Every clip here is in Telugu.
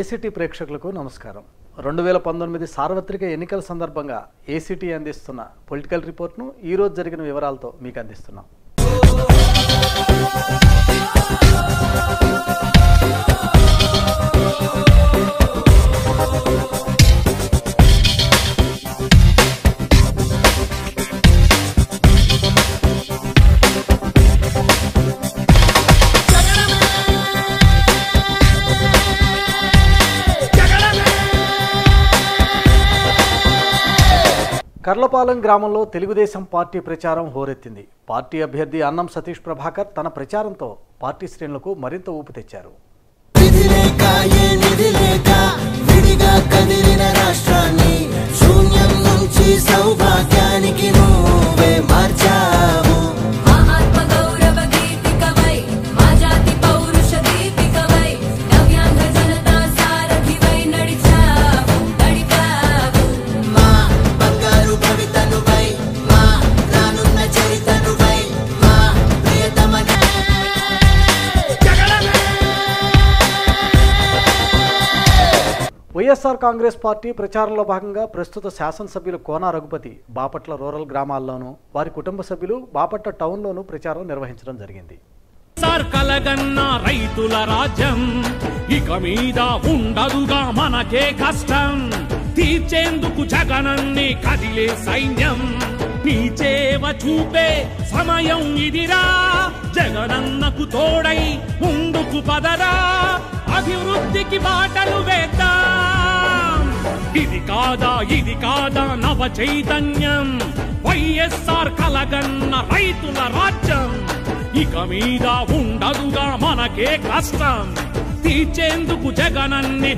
ఏసీటీ ప్రేక్షకులకు నమస్కారం. 2019 సార్వత్రిక ఎన్నికల సందర్భంగా ఏసీటీ అందిస్తున్న పొలిటికల్ రిపోర్ట్ను ఈరోజు జరిగిన వివరాలతో మీకు అందిస్తున్నాం. కర్లపాలెం గ్రామంలో తెలుగుదేశం పార్టీ ప్రచారం హోరెత్తింది. పార్టీ అభ్యర్థి అన్నం సతీష్ ప్రభాకర్ తన ప్రచారంతో పార్టీ శ్రేణులకు మరింత ఊపు తెచ్చారు. వైఎస్ఆర్ కాంగ్రెస్ పార్టీ ప్రచారంలో భాగంగా ప్రస్తుత శాసనసభ్యులు కోన రఘుపతి బాపట్ల రూరల్ గ్రామాల్లోనూ వారి కుటుంబ సభ్యులు బాపట్ల టౌన్లోనూ ప్రచారం నిర్వహించడం జరిగింది. కలగన్న రైతుల రాజ్యం ఇక మీద ఉండదుగా మనకే కష్టం, తీర్చేందుకు జగనన్ని కదిలే సైన్యం, నీ చేవ చూపే సమయం ఇదిరా, జగనన్నకు తోడై ముందుకు పదరా, అభివృద్ధికి బాటలు వేద్దాం, ఇది కాదా నవ చైతన్యం, వైఎస్ఆర్ కలగన్న రైతుల రాజ్యం ఇక మీద ఉండదుగా మనకే కష్టం, తీర్చేందుకు జగనన్ని.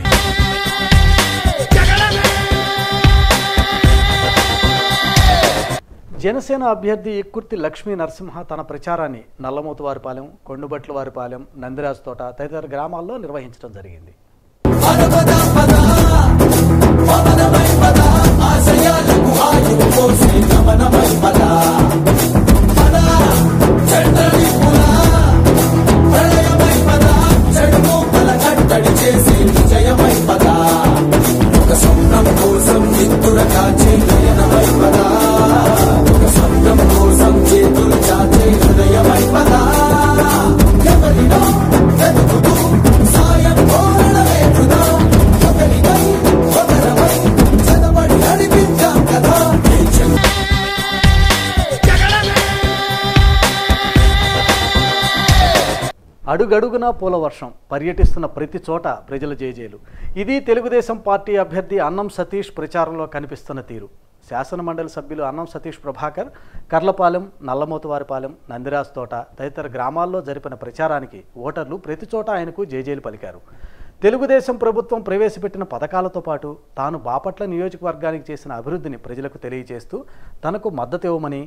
జనసేన అభ్యర్థి ఎక్కుర్తి లక్ష్మీ నరసింహ తన ప్రచారాన్ని నల్లమోతువారిపాలెం, కొండుబట్లవారిపాలెం, నందిరాజ్ తోట తదితర గ్రామాల్లో నిర్వహించడం జరిగింది. అడుగడుగునా పూల వర్షం, పర్యటిస్తున్న ప్రతి చోట ప్రజల జేజేలు. ఇది తెలుగుదేశం పార్టీ అభ్యర్థి అన్నం సతీష్ ప్రచారంలో కనిపిస్తున్న తీరు. శాసనమండలి సభ్యులు అన్నం సతీష్ ప్రభాకర్ కర్లపాలెం, నల్లమోతువారిపాలెం, నందిరాజ్ తోట తదితర గ్రామాల్లో జరిపిన ప్రచారానికి ఓటర్లు ప్రతి చోట ఆయనకు జేజేలు పలికారు. తెలుగుదేశం ప్రభుత్వం ప్రవేశపెట్టిన పథకాలతో పాటు తాను బాపట్ల నియోజకవర్గానికి చేసిన అభివృద్ధిని ప్రజలకు తెలియజేస్తూ తనకు మద్దతు ఇవ్వమని,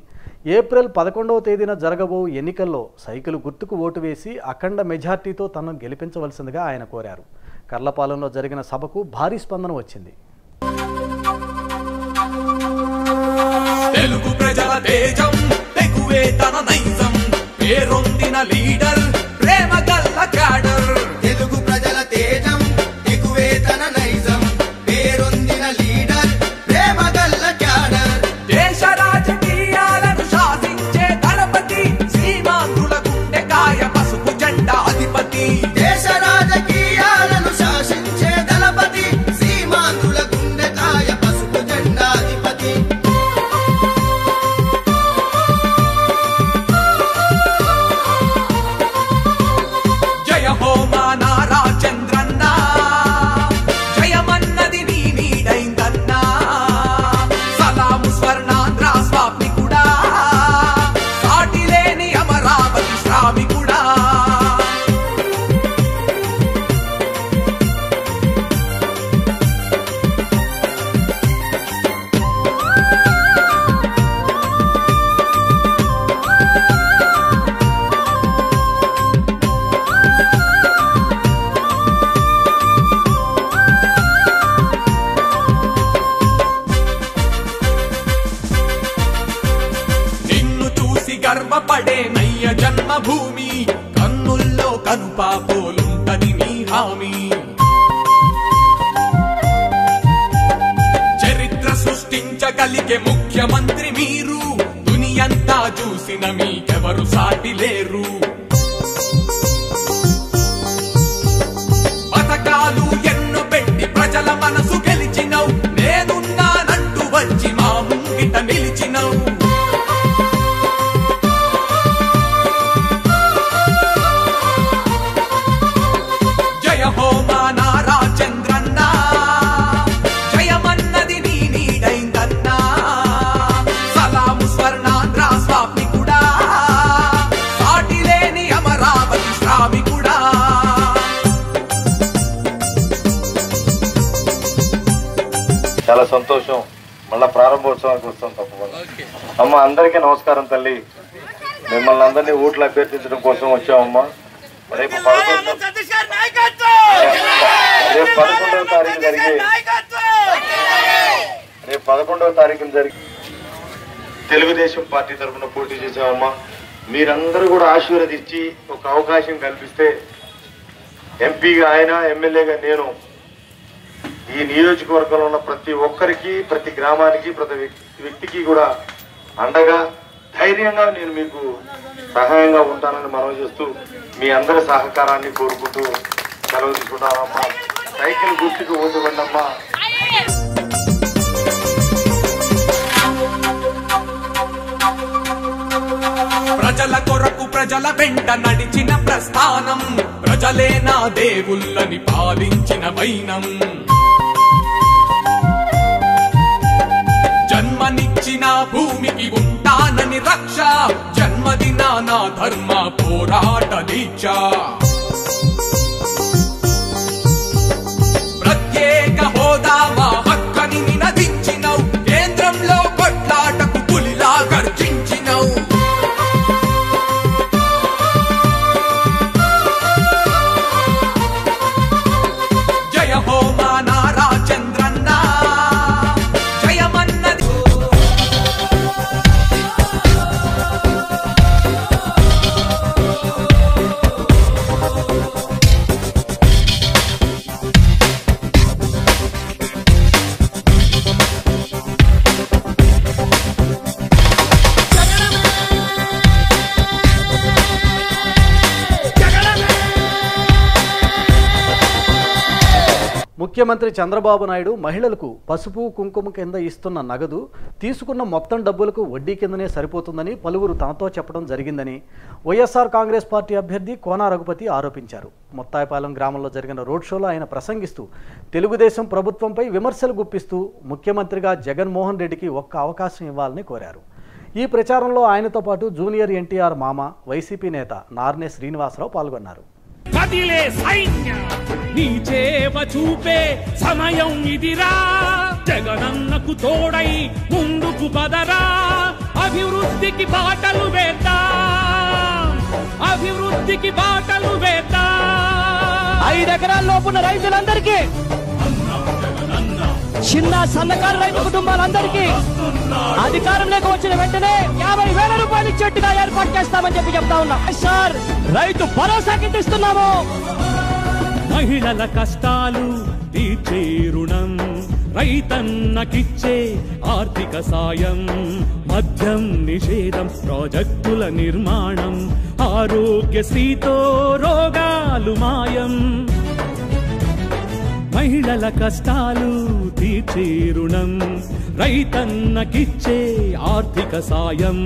ఏప్రిల్ 11వ తేదీన జరగబో ఎన్నికల్లో సైకిల్ గుర్తుకు ఓటు వేసి అఖండ మెజార్టీతో తనను గెలిపించవలసిందిగా ఆయన కోరారు. కర్లపాలెంలో జరిగిన సభకు భారీ స్పందన వచ్చింది. తెలుగు ప్రజల తేజం తెగువే తన నైజం, పేరొందిన లీడర్ ప్రేమ గల్ల క్యాడర్, తెలుగు ప్రజల తేజం తెగువే తన నైజం, పేరొందిన లీడర్ ప్రేమ గల్ల క్యాడర్, దేశ రాజకీయాలను శాసించే దళపతి, సీమాంధ్రుల గుండెకాయ పసుపు జెండా అధిపతి, దేశ రాజకీయాలను శాసించే దళపతి, సీమాంధ్రుల గుండెకాయ పసుపు జెండా అధిపతి. అందించగలిగే ముఖ్యమంత్రి మీరు, దునియంతా చూసిన మీకెవరు సాటి లేరు. పథకాలు ఎన్నో పెట్టి ప్రజల మనసు గెలిచినవు, నేనున్నానంటూ వచ్చి మా ముంగిట నిలిచినవు. జయ హో మా నారా చంద్రన్న, జయమన్నది నీ నీడైందన్నా. సలాము స్వర్ణాంధ్ర స్వామికుడా, సాటి లేని అమరావతి శ్రామికుడా. చాలా సంతోషం. మళ్ళా ప్రారంభోత్సవానికి వస్తాం తప్పకుండా. అమ్మ అందరికీ నమస్కారం తల్లి. మిమ్మల్ని అందరినీ ఓట్లు అభ్యర్థించడం కోసం వచ్చామమ్మా. రేపు 11వ తారీఖున జరిగి తెలుగుదేశం పార్టీ తరఫున పోటీ చేశామమ్మా. మీరందరూ కూడా ఆశీర్వదించి ఒక అవకాశం కల్పిస్తే ఎంపీగా ఆయన, ఎమ్మెల్యేగా నేను ఈ నియోజకవర్గంలో ఉన్న ప్రతి ఒక్కరికి, ప్రతి గ్రామానికి, ప్రతి వ్యక్తికి కూడా అండగా ధైర్యంగా నేను మీకు సహాయంగా ఉంటానని మనవి చేస్తూ మీ అందరి సహకారాన్ని కోరుకుంటూ సెలవు తీసుకుంటానమ్మా. సైకిల్ గుర్తుకు ఓటు ఇవ్వండమ్మా. ప్రజల కొరకు ప్రజల వెంట నడిచిన ప్రస్థానం, ప్రజలే నా దేవుళ్ళని పాలించిన వైనం. జన్మనిచ్చిన భూమికి ఉంటానని రక్ష, జన్మదిన నా ధర్మ పోరాట దీక్ష. ప్రత్యేక హోదా మా హక్కని నినదించినవు, కేంద్రంలో కొట్లాటకు పులిలా గర్జించినవు. జయ హో మా నారా చంద్రన్న, జయమన్నది. ముఖ్యమంత్రి చంద్రబాబు నాయుడు మహిళలకు పసుపు కుంకుమ కింద ఇస్తున్న నగదు తీసుకున్న మొత్తం డబ్బులకు వడ్డీ కిందనే సరిపోతుందని పలువురు తనతో చెప్పడం జరిగిందని వైఎస్ఆర్ కాంగ్రెస్ పార్టీ అభ్యర్థి కోన రఘుపతి ఆరోపించారు. ముత్తాయిపాలెం గ్రామంలో జరిగిన రోడ్ షోలో ఆయన ప్రసంగిస్తూ తెలుగుదేశం ప్రభుత్వంపై విమర్శలు గుప్పిస్తూ ముఖ్యమంత్రిగా జగన్మోహన్ రెడ్డికి ఒక్క అవకాశం ఇవ్వాలని కోరారు. ఈ ప్రచారంలో ఆయనతో పాటు జూనియర్ ఎన్టీఆర్ మామ, వైసీపీ నేత నార్నే శ్రీనివాసరావు పాల్గొన్నారు. కదిలే సైన్యం నీ చేవ చూపే సమయం ఇదిరా, జగనన్నకు తోడై ముందుకు పదరా. అభివృద్ధికి బాటలు వేద్దాం, అభివృద్ధికి బాటలు వేద్దాం. 5 ఎకరాల లోపున్న రైతులందరికీ, చిన్న సన్నకారు రైతు కుటుంబాలందరికీ అధికారంలోకి వచ్చిన వెంటనే 50,000 రూపాయలు ఇచ్చేట్టుగా ఏర్పాటు చేస్తామని చెప్తా ఉన్నాం. సార్, రైతు భరోసా కింద ఇస్తున్నాము. మహిళల కష్టాలు తీర్చే రుణం, రైతన్నకిచ్చే ఆర్థిక సాయం, మద్యం నిషేధం, ప్రాజెక్టుల నిర్మాణం, ఆరోగ్యశ్రీతో రోగాలు మాయం. మహిళల కష్టాలు తీర్చే రుణం, రైతన్నకిచ్చే ఆర్థిక సాయం,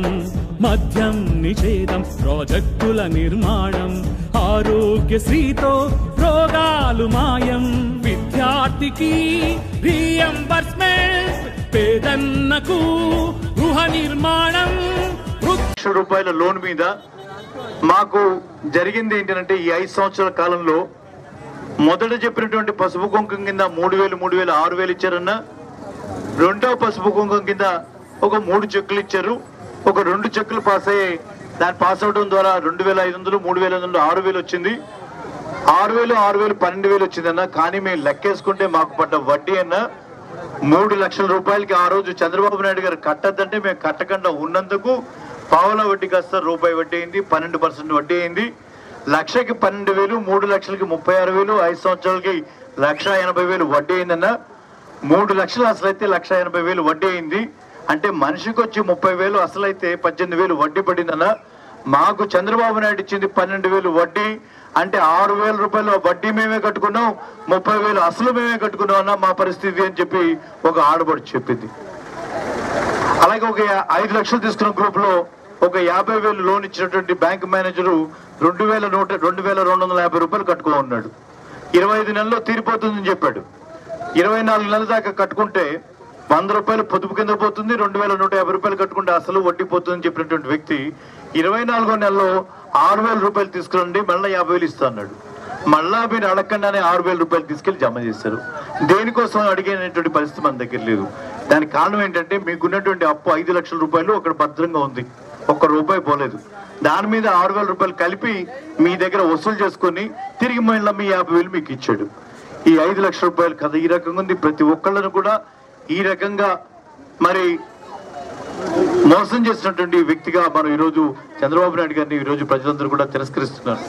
మద్యం నిషేధం, ప్రాజెక్టుల నిర్మాణం, ఆరోగ్యశ్రీతో రోగాలు మాయం. విద్యార్థికి రీఎంబర్స్మెంట్, పేదన్నకు గృహ నిర్మాణం. రూపాయల లోన్ మీద మాకు జరిగింది ఏంటంటే, ఈ 5 సంవత్సరాల కాలంలో మొదట చెప్పినటువంటి పసుపు కుంకుమ కింద 3,000, 3,000, 6,000 ఇచ్చారన్న. రెండవ పసుపు కుంకుమ కింద ఒక 3 చెక్కులు ఇచ్చారు. ఒక 2 చెక్కులు పాస్ అయ్యాయి. దాన్ని పాస్ అవడం ద్వారా 2,500, 3,500, 6,000 వచ్చింది. 6,000, 6,000, 12,000 వచ్చిందన్న. కానీ మేము లెక్కేసుకుంటే మాకు పడ్డ వడ్డీ అన్న 3 లక్షల రూపాయలకి ఆ రోజు చంద్రబాబు నాయుడు గారు కట్టద్దంటే మేము కట్టకుండా ఉన్నందుకు పావుల వడ్డీ కాస్త రూపాయి వడ్డీ అయింది, 12% వడ్డీ అయింది. లక్షకి 12,000, 3 లక్షలకి 36,000, 5 సంవత్సరాలకి 1,80,000 వడ్డీ అయిందన్న. 3 లక్షలు అసలైతే 1,80,000 వడ్డీ అయింది. అంటే మనిషికి వచ్చి 30,000 అసలైతే 18,000 వడ్డీ పడిందన్న. మాకు చంద్రబాబు నాయుడు ఇచ్చింది 12,000 వడ్డీ. అంటే 6,000 రూపాయలు వడ్డీ మేమే కట్టుకున్నాం, 30,000 అసలు మేమే కట్టుకున్నాం అన్న మా పరిస్థితి అని చెప్పి ఒక ఆడబడి చెప్పింది. అలాగే ఒక 5 లక్షలు తీసుకున్న గ్రూప్ లో ఒక 50,000 లోన్ ఇచ్చినటువంటి బ్యాంక్ మేనేజరు 2,250 రూపాయలు కట్టుకో ఉన్నాడు. 25 నెలల్లో తీరిపోతుందని చెప్పాడు. 24 నెలల దాకా కట్టుకుంటే 100 రూపాయలు పొదుపు కింద పోతుంది, 2,150 రూపాయలు కట్టుకుంటే అసలు వడ్డీ పోతుందని చెప్పినటువంటి వ్యక్తి 24వ నెలలో 6,000 రూపాయలు తీసుకురండి, మళ్ళీ 50,000 ఇస్తా అన్నాడు. మళ్ళా మీరు అడగకుండానే 6,000 రూపాయలు తీసుకెళ్లి జమ చేశారు. దేనికోసం అడిగేటువంటి పరిస్థితి మన దగ్గర లేదు. దానికి కారణం ఏంటంటే మీకున్నటువంటి అప్పు 5 లక్షల రూపాయలు అక్కడ భద్రంగా ఉంది, 1 రూపాయి పోలేదు. దాని మీద 6,000 రూపాయలు కలిపి మీ దగ్గర వసూలు చేసుకొని తిరిగి మళ్ళీ మీ 50,000 మీకు ఇచ్చాడు. ఈ 5 లక్షల రూపాయలు కథ ఈ రకంగా ఉంది. ప్రతి ఒక్కళ్ళను కూడా ఈ రకంగా మరి మోసం చేసినటువంటి వ్యక్తిగా మనం ఈరోజు చంద్రబాబు నాయుడు గారిని ఈరోజు ప్రజలందరూ కూడా తిరస్కరిస్తున్నారు.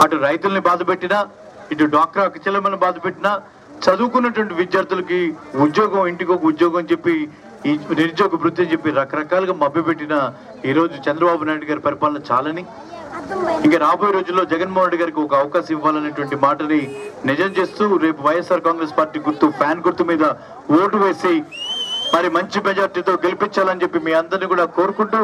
అటు రైతుల్ని బాధ పెట్టినా, ఇటు డ్వాక్రా అక్కచెల్లెమ్మని బాధ పెట్టినా, చదువుకున్నటువంటి విద్యార్థులకి ఉద్యోగం, ఇంటికి ఒక ఉద్యోగం చెప్పి ఈ నిరుద్యోగ వృత్తి అని చెప్పి రకరకాలుగా మభ్యపెట్టిన ఈరోజు చంద్రబాబు నాయుడు గారి పరిపాలన చాలని, ఇంకా రాబోయే రోజుల్లో జగన్మోహన్ రెడ్డి గారికి ఒక అవకాశం ఇవ్వాలనేటువంటి మాటని నిజం చేస్తూ రేపు వైఎస్ఆర్ కాంగ్రెస్ పార్టీ గుర్తు ఫ్యాన్ గుర్తు మీద ఓటు వేసి మరి మంచి మెజార్టీతో గెలిపించాలని చెప్పి మీ అందరినీ కూడా కోరుకుంటూ,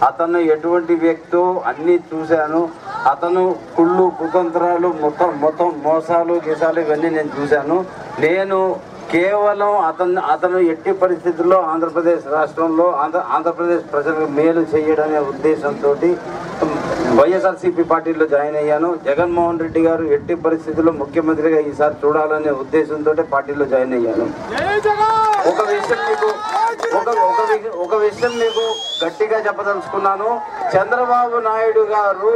అతను ఎటువంటి వ్యక్తో అన్ని చూశాను. అతను కుళ్ళు కుతంత్రాలు మొత్తం మోసాలు గీసాలు ఇవన్నీ నేను చూశాను. నేను కేవలం అతను ఎట్టి పరిస్థితుల్లో ఆంధ్రప్రదేశ్ రాష్ట్రంలో ఆంధ్రప్రదేశ్ ప్రజలకు మేలు చేయడనే ఉద్దేశంతో వైఎస్ఆర్సీపీ పార్టీలో జాయిన్ అయ్యాను. జగన్మోహన్ రెడ్డి గారు ఎట్టి పరిస్థితుల్లో ముఖ్యమంత్రిగా ఈసారి చూడాలనే ఉద్దేశంతో పార్టీలో జాయిన్ అయ్యాను. ఒక విషయం మీకు గట్టిగా చెప్పదలుచుకున్నాను. చంద్రబాబు నాయుడు గారు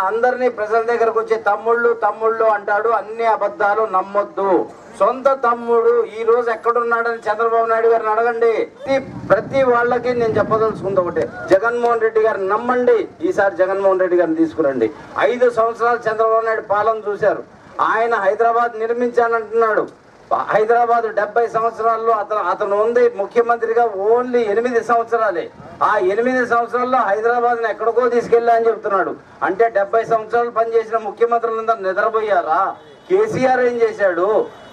అందరినీ ప్రజల దగ్గరకు వచ్చి తమ్ముళ్ళు అంటాడు. అన్ని అబద్ధాలు నమ్మొద్దు. సొంత తమ్ముడు ఈ రోజు ఎక్కడున్నాడని చంద్రబాబు నాయుడు గారిని అడగండి. ప్రతి వాళ్ళకి నేను చెప్పదలుచుకుంది ఒకటే, జగన్మోహన్ రెడ్డి గారిని నమ్మండి. ఈసారి జగన్మోహన్ రెడ్డి గారిని తీసుకురండి. 5 సంవత్సరాలు చంద్రబాబు నాయుడు పాలన చూశారు. ఆయన హైదరాబాద్ నిర్మించానంటున్నాడు. హైదరాబాద్ 70 సంవత్సరాల్లో అతను ఉంది ముఖ్యమంత్రిగా ఓన్లీ 8 సంవత్సరాలే. ఆ 8 సంవత్సరాల్లో హైదరాబాద్ని ఎక్కడికో తీసుకెళ్ళా అని చెప్తున్నాడు. అంటే 70 సంవత్సరాలు పనిచేసిన ముఖ్యమంత్రులందరూ నిద్రపోయారా? కేసీఆర్ ఏం చేశాడు?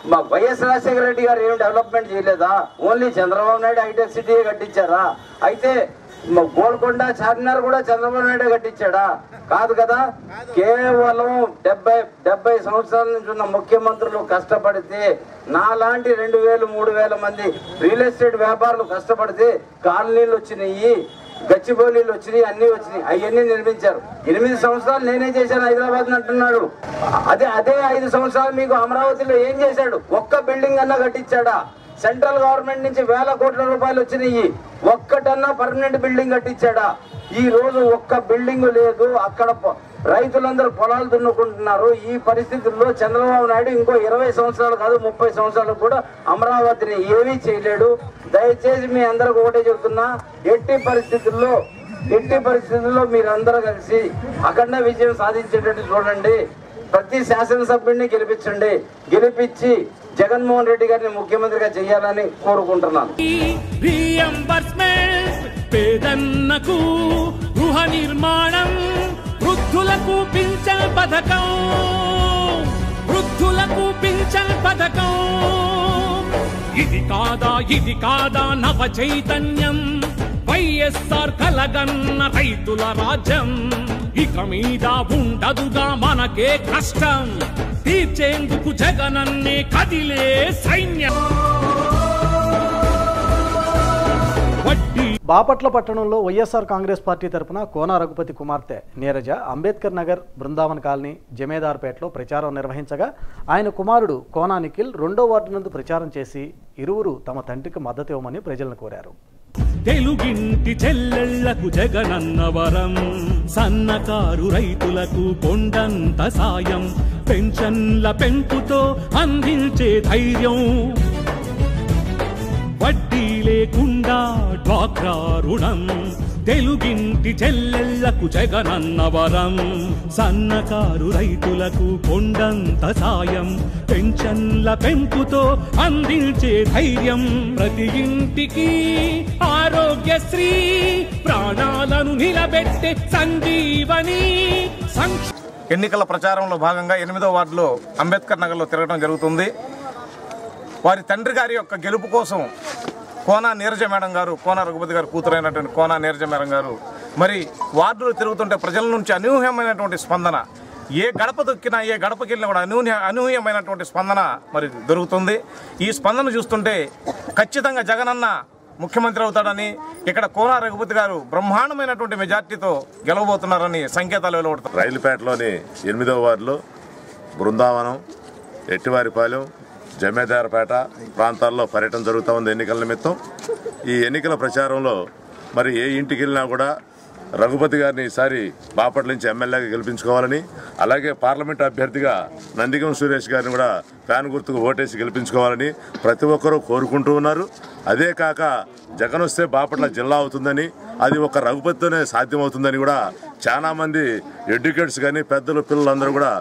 మా వైఎస్ రాజశేఖర రెడ్డి గారు ఏం డెవలప్మెంట్ చేయలేదా? ఓన్లీ చంద్రబాబు నాయుడు హైటెక్ సిటీయే కట్టించారా? అయితే గోల్కొండ చార్మినార్ కూడా చంద్రబాబు నాయుడు కట్టించాడా? కాదు కదా. కేవలం 70 సంవత్సరాల నుంచి ఉన్న ముఖ్యమంత్రులు కష్టపడితే, నాలాంటి 2,000-3,000 మంది రియల్ ఎస్టేట్ వ్యాపారులు కష్టపడితే కాలనీలు వచ్చినాయి, గచ్చిబౌలీలు వచ్చినాయి, అన్ని వచ్చినాయి. అవన్నీ నిర్మించారు. 8 సంవత్సరాలు నేనే చేశాను హైదరాబాద్ అంటున్నాడు. అదే 5 సంవత్సరాలు మీకు అమరావతిలో ఏం చేశాడు? ఒక్క బిల్డింగ్ అన్నా కట్టించాడా? సెంట్రల్ గవర్నమెంట్ నుంచి 1,000 కోట్ల రూపాయలు వచ్చినాయి. ఒక్కటన్నా పర్మనెంట్ బిల్డింగ్ కట్టించాడా? ఈ రోజు ఒక్క బిల్డింగ్ లేదు. అక్కడ రైతులందరూ పొలాలు దున్నుకుంటున్నారు. ఈ పరిస్థితుల్లో చంద్రబాబు నాయుడు ఇంకో 20 సంవత్సరాలు కాదు 30 సంవత్సరాలు కూడా అమరావతిని ఏమీ చేయలేడు. దయచేసి మీ అందరికి ఒకటే చెబుతున్నా, ఎట్టి పరిస్థితుల్లో మీరందరూ కలిసి అఖండ విజయం సాధించేటట్టు చూడండి. ప్రతి శాసనసభ్యుడిని గెలిపించి జగన్మోహన్ రెడ్డి గారిని ముఖ్యమంత్రిగా చేయాలని కోరుకుంటున్నాను. పేదన్నకు గృహ నిర్మాణం, వృద్ధులకు పింఛన్ పథకం, ఇది కాదా నవ చైతన్యం, వైఎస్ఆర్ కలగన్న రైతుల రాజ్యం. ఇక మీద ఉండదుగా మనకే కష్టం, తీర్చేందుకు జగనన్నే కదిలే సైన్యం. బాపట్ల పట్టణంలో వైఎస్ఆర్ కాంగ్రెస్ పార్టీ తరపున కోన రఘుపతి కుమార్తె నీరజ అంబేద్కర్ నగర్, బృందావన్ కాలనీ, జమేదార్పేటలో ప్రచారం నిర్వహించగా ఆయన కుమారుడు కోనా నిఖిల్ 2వ వార్డు నందు ప్రచారం చేసి ఇరువురు తమ తండ్రికి మద్దతు ఇవ్వమని ప్రజలను కోరారు. తెలుగింటి చెల్లెళ్లకు జగనన్న వరం, సన్నకారు రైతులకు కొండంత సాయం, పెన్షన్ల పెంపుతో అందించే ధైర్యం, వడ్డీ లేకుండా డ్వాక్రా రుణం, తెలుగింటి చెల్లెళ్లకు జగనన్న వరం, సన్నకారు రైతులకు కొండంత సాయం, పెన్షన్ల పెంపుతో అందించే ధైర్యం, ప్రతి ఇంటికి ఆరోగ్యశ్రీ, ప్రాణాలను నిలబెట్టే సంజీవని. ఎన్నికల ప్రచారంలో భాగంగా 8వ వార్డులో అంబేద్కర్ నగర్లో తిరగడం జరుగుతుంది. వారి తండ్రి గారి యొక్క గెలుపు కోసం కోన నీరజ మేడం గారు, కోన రఘుపతి గారు కూతురైనటువంటి కోన నీరజ మేడం గారు మరి వార్డులు తిరుగుతుంటే ప్రజల నుంచి అనూహ్యమైనటువంటి స్పందన, ఏ గడప దొక్కినా ఏ గడపకి వెళ్ళినా కూడా అనూహ్యమైనటువంటి స్పందన మరి దొరుకుతుంది. ఈ స్పందన చూస్తుంటే ఖచ్చితంగా జగనన్న ముఖ్యమంత్రి అవుతాడని, ఇక్కడ కోన రఘుపతి గారు బ్రహ్మాండమైనటువంటి మెజార్టీతో గెలవబోతున్నారని సంకేతాలు వెలువడుతాయి. రైలుపేటలోని 8వ వార్డులో బృందావనం, ఎట్టివారిపాలెం, జమేదారపేట ప్రాంతాల్లో పర్యటన జరుగుతూ ఉంది ఎన్నికల నిమిత్తం. ఈ ఎన్నికల ప్రచారంలో మరి ఏ ఇంటికి వెళ్ళినా కూడా రఘుపతి గారిని ఈసారి బాపట్ల నుంచి ఎమ్మెల్యేగా గెలిపించుకోవాలని, అలాగే పార్లమెంట్ అభ్యర్థిగా నందిగం సురేష్ గారిని కూడా ఫ్యాన్ గుర్తుకు ఓటేసి గెలిపించుకోవాలని ప్రతి ఒక్కరూ కోరుకుంటూ ఉన్నారు. అదే కాక జగన్ వస్తే బాపట్ల జిల్లా అవుతుందని, అది ఒక రఘుపతితోనే సాధ్యమవుతుందని కూడా చాలామంది ఎడ్యుకేట్స్ కానీ పెద్దలు పిల్లలందరూ కూడా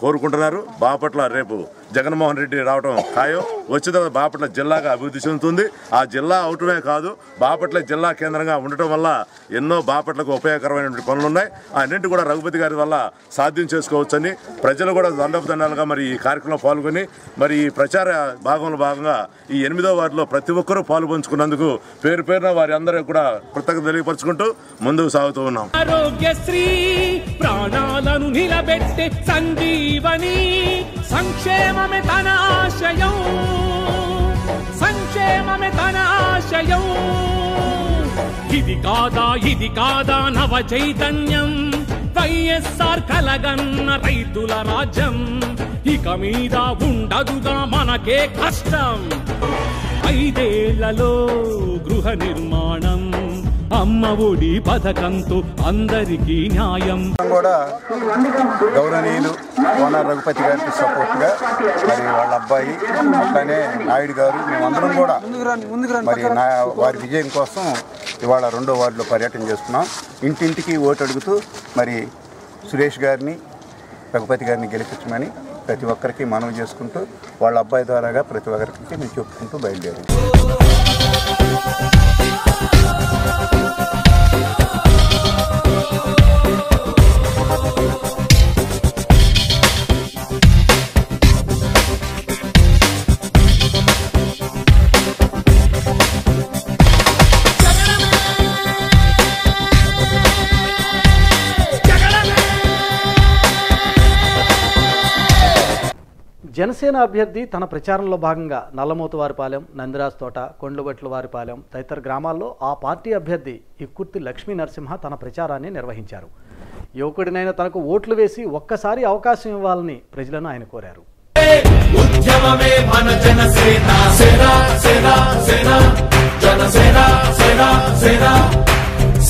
కోరుకుంటున్నారు. బాపట్ల రేపు జగన్మోహన్ రెడ్డి రావడం ఖాయం. వచ్చే తర్వాత బాపట్ల జిల్లాగా అభివృద్ధి చెందుతుంది. ఆ జిల్లా అవటమే కాదు, బాపట్ల జిల్లా కేంద్రంగా ఉండటం వల్ల ఎన్నో బాపట్లకు ఉపయోగకరమైనటువంటి పనులు ఉన్నాయి. అన్నింటి కూడా రఘుపతి గారి వల్ల సాధ్యం చేసుకోవచ్చని ప్రజలు కూడా దండోపదండాలుగా మరి ఈ కార్యక్రమంలో పాల్గొని మరి ఈ ప్రచార భాగంలో భాగంగా ఈ 8వ వార్డులో ప్రతి ఒక్కరూ పాల్పంచుకున్నందుకు పేరు పేరున వారి అందరూ కూడా కృతజ్ఞత తెలియపరుచుకుంటూ ముందుకు సాగుతూ ఉన్నాం. ఆరోగ్యశ్రీ, ప్రాణాలను నిలబెట్టే సంజీవని, సంక్షేమమే తన ఆశయం, సంక్షేమమే తన ఆశయం. ఇది కాదా నవ చైతన్యం, వైఎస్ఆర్ కలగన్న రైతుల రాజ్యం, ఇక మీద ఉండదుగా మనకే కష్టం. 5 ఏళ్లలో గృహ నిర్మాణం, అమ్మ ఒడి పథకంతో అందరికీ న్యాయం. కూడా గౌరవనీయులు కోన రఘుపతి గారికి సపోర్ట్గా మరి వాళ్ళ అబ్బాయి అట్లానే నాయుడు గారు మేమందరం కూడా మరి వారి విజయం కోసం ఇవాళ 2వ వార్డులో పర్యటన చేస్తున్నాం. ఇంటింటికి ఓటు అడుగుతూ మరి సురేష్ గారిని రఘుపతి గారిని గెలిపించమని ప్రతి ఒక్కరికి మనవి చేసుకుంటూ వాళ్ళ అబ్బాయి ద్వారాగా ప్రతి ఒక్కరికి మేము చెప్పుకుంటూ బయలుదేరాం. జనసేన అభ్యర్థి తన ప్రచారంలో భాగంగా నల్లమోతువారిపాలెం, నందిరాజ్ తోట, కొండ్లబెట్లవారిపాలెం తదితర గ్రామాల్లో ఆ పార్టీ అభ్యర్థి ఇక్కుర్తి లక్ష్మీ నరసింహ తన ప్రచారాన్ని నిర్వహించారు. యువకుడినైన తనకు ఓట్లు వేసి ఒక్కసారి అవకాశం ఇవ్వాలని ప్రజలను ఆయన కోరారు. ఉద్యమమే మన జనసేన, సేన సేన సేన, జనసేన సేన సేన,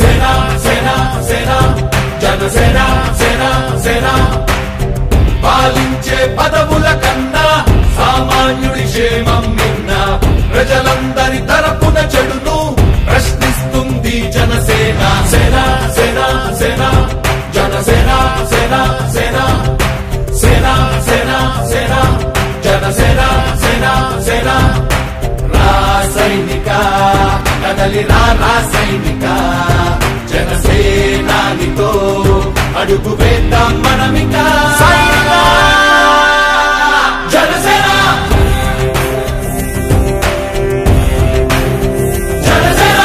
సేన సేన సేన, జనసేన సేన సేన. పాలించే పదవుల కన్నా సామాన్యుడి క్షేమం నిన్న, ప్రజలందరి తరపున చెడును ప్రశ్నిస్తుంది జనసేన, సేన సేన సేన, జనసేన సేన సేన, సేన సేన సేన, జనసేన సేన సేన. రాసైనిక కదలి రాసైనిక, జనసేనానితో అడుగు వేద్దాం మనమిక. జనసేన జనసేన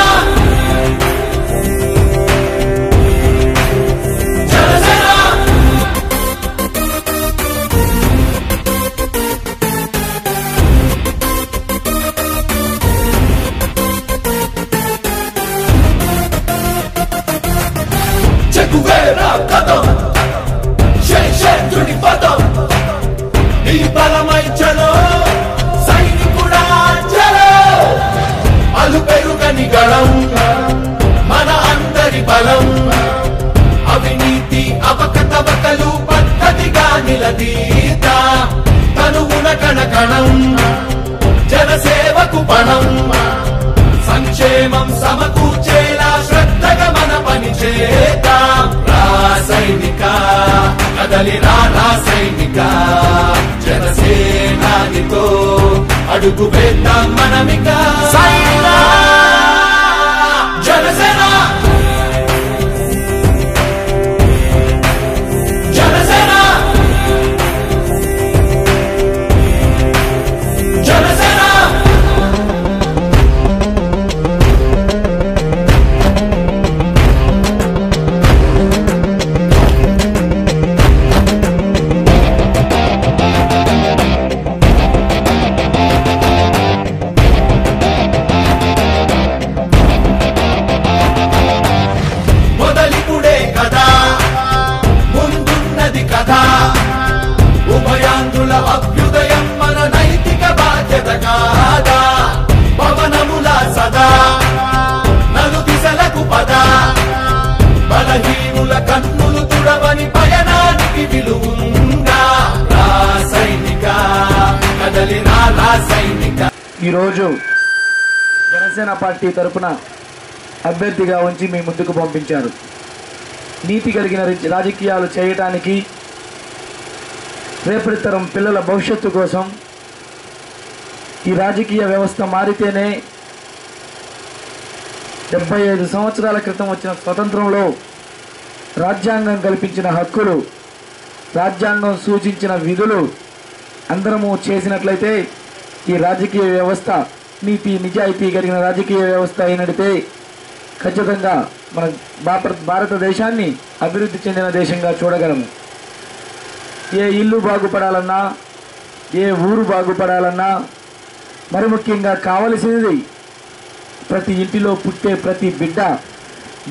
జనసేన. చెగువేరా కదం, శేషేంద్రుడి పదం, నీ బలమై చలో సైనికుడా చలో. అలు పెరుగని గళం మన అందరి బలం, అవినీతి అవకతవకలు పద్ధతిగా నిలదీత, తనువున కణకణం జనసేవకు పణం, సంక్షేమం సమకూర్చేలా శ్రద్ధగా మన కదలి రారా సైనిక జనసేనానితో అడుగు వేద్దాం మనమిక జనసేన జనసేన జనసేన మొదలిపుడే కదా ముందున్నది కదా ఉభయాంధ్రుల అభ్యుదయం మన నైతిక బాధ్యత కాదా పవనముల సదా నలు దిశలకు పద బలహీనుల కన్నులు తుడవని పయనానికి విలువుందా రా సైనిక కదలి రా సైనిక. ఈరోజు జనసేన పార్టీ తరపున అభ్యర్థిగా ఉంచి మీ ముందుకు పంపించారు. నీతి కలిగిన రాజకీయాలు చేయటానికి, రేపటి తరం పిల్లల భవిష్యత్తు కోసం ఈ రాజకీయ వ్యవస్థ మారితేనే 75 సంవత్సరాల క్రితం వచ్చిన స్వతంత్రంలో రాజ్యాంగం కల్పించిన హక్కులు, రాజ్యాంగం సూచించిన విధులు అందరము చేసినట్లయితే ఈ రాజకీయ వ్యవస్థ నీతి నిజాయితీ కలిగిన రాజకీయ వ్యవస్థ అయినట్లయితే ఖచ్చితంగా మన భారతదేశాన్ని అభివృద్ధి చెందిన దేశంగా చూడగలము. ఏ ఇల్లు బాగుపడాలన్నా, ఏ ఊరు బాగుపడాలన్నా, మరి ముఖ్యంగా కావలసినది ప్రతి ఇంటిలో పుట్టే ప్రతి బిడ్డ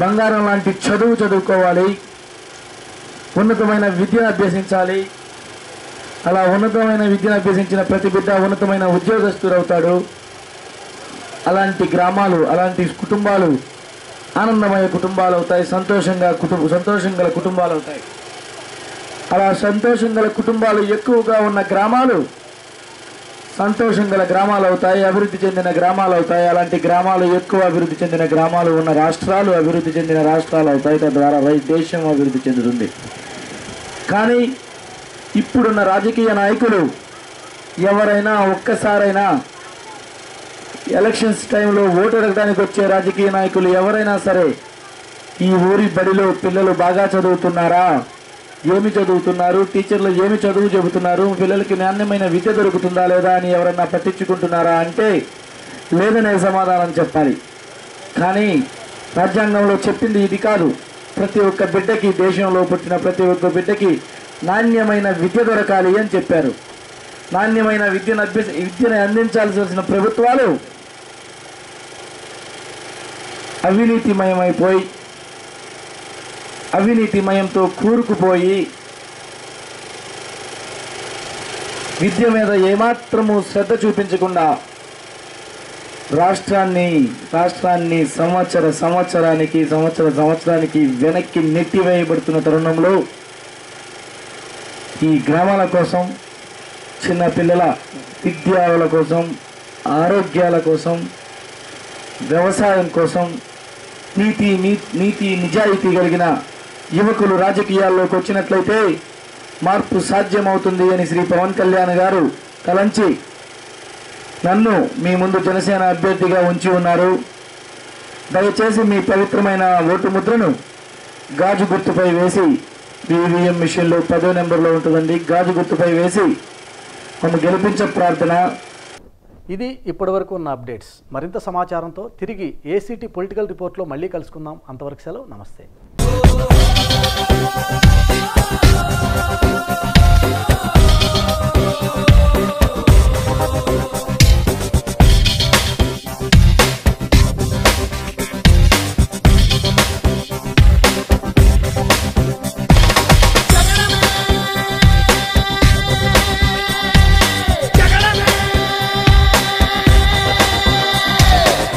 బంగారం లాంటి చదువు చదువుకోవాలి, ఉన్నతమైన విద్యను అభ్యసించాలి. అలా ఉన్నతమైన విద్యను అభ్యసించిన ప్రతి బిడ్డ ఉన్నతమైన ఉద్యోగస్తుడవుతాడు. అలాంటి గ్రామాలు, అలాంటి కుటుంబాలు ఆనందమయ కుటుంబాలు అవుతాయి, సంతోషం గల కుటుంబాలు అవుతాయి. అలా సంతోషం గల కుటుంబాలు ఎక్కువగా ఉన్న గ్రామాలు సంతోషం గల గ్రామాలు అవుతాయి, అభివృద్ధి చెందిన గ్రామాలు అవుతాయి. అలాంటి గ్రామాలు ఎక్కువ అభివృద్ధి చెందిన గ్రామాలు ఉన్న రాష్ట్రాలు అభివృద్ధి చెందిన రాష్ట్రాలు అవుతాయి. తద్వారా దేశం అభివృద్ధి చెందుతుంది. కానీ ఇప్పుడున్న రాజకీయ నాయకులు ఎవరైనా ఒక్కసారైనా ఎలక్షన్స్ టైంలో ఓటు అడగడానికి వచ్చే రాజకీయ నాయకులు ఎవరైనా సరే ఈ ఊరి బడిలో పిల్లలు బాగా చదువుతున్నారా, ఏమి చదువుతున్నారు, టీచర్లు ఏమి చదువు చెబుతున్నారు, పిల్లలకి నాణ్యమైన విద్య దొరుకుతుందా లేదా అని ఎవరన్నా పట్టించుకుంటున్నారా అంటే లేదనే సమాధానం చెప్పాలి. కానీ రాజ్యాంగంలో చెప్పింది ఇది కాదు. ప్రతి ఒక్క బిడ్డకి, దేశంలో పుట్టిన ప్రతి ఒక్క బిడ్డకి నాణ్యమైన విద్య దొరకాలి అని చెప్పారు. నాణ్యమైన విద్యను అందించాల్సిన ప్రభుత్వాలు అవినీతిమయమైపోయి, అవినీతిమయంతో కూరుకుపోయి విద్య మీద ఏమాత్రము శ్రద్ధ చూపించకుండా రాష్ట్రాన్ని సంవత్సరానికి వెనక్కి నెట్టివేయబడుతున్న తరుణంలో ఈ గ్రామాల కోసం, చిన్న పిల్లల విద్యాల కోసం, ఆరోగ్యాల కోసం, వ్యవసాయం కోసం నీతి నిజాయితీ కలిగిన యువకులు రాజకీయాల్లోకి వచ్చినట్లయితే మార్పు సాధ్యమవుతుంది అని శ్రీ పవన్ కళ్యాణ్ గారు తలంచి నన్ను మీ ముందు జనసేన అభ్యర్థిగా ఉంచి ఉన్నారు. దయచేసి మీ పవిత్రమైన ఓటు ముద్రను గాజు గుర్తుపై వేసి, ఈవీఎం మిషన్లో 10వ నెంబర్లో ఉంటుందండి, గాజు గుర్తుపై వేసి మమ్మల్ని గెలిపించే ప్రార్థన. ఇది ఇప్పటివరకు ఉన్న అప్డేట్స్. మరింత సమాచారంతో తిరిగి ఏసీటీ పొలిటికల్ రిపోర్ట్లో మళ్ళీ కలుసుకుందాం. అంతవరకు సెలవు. నమస్తే.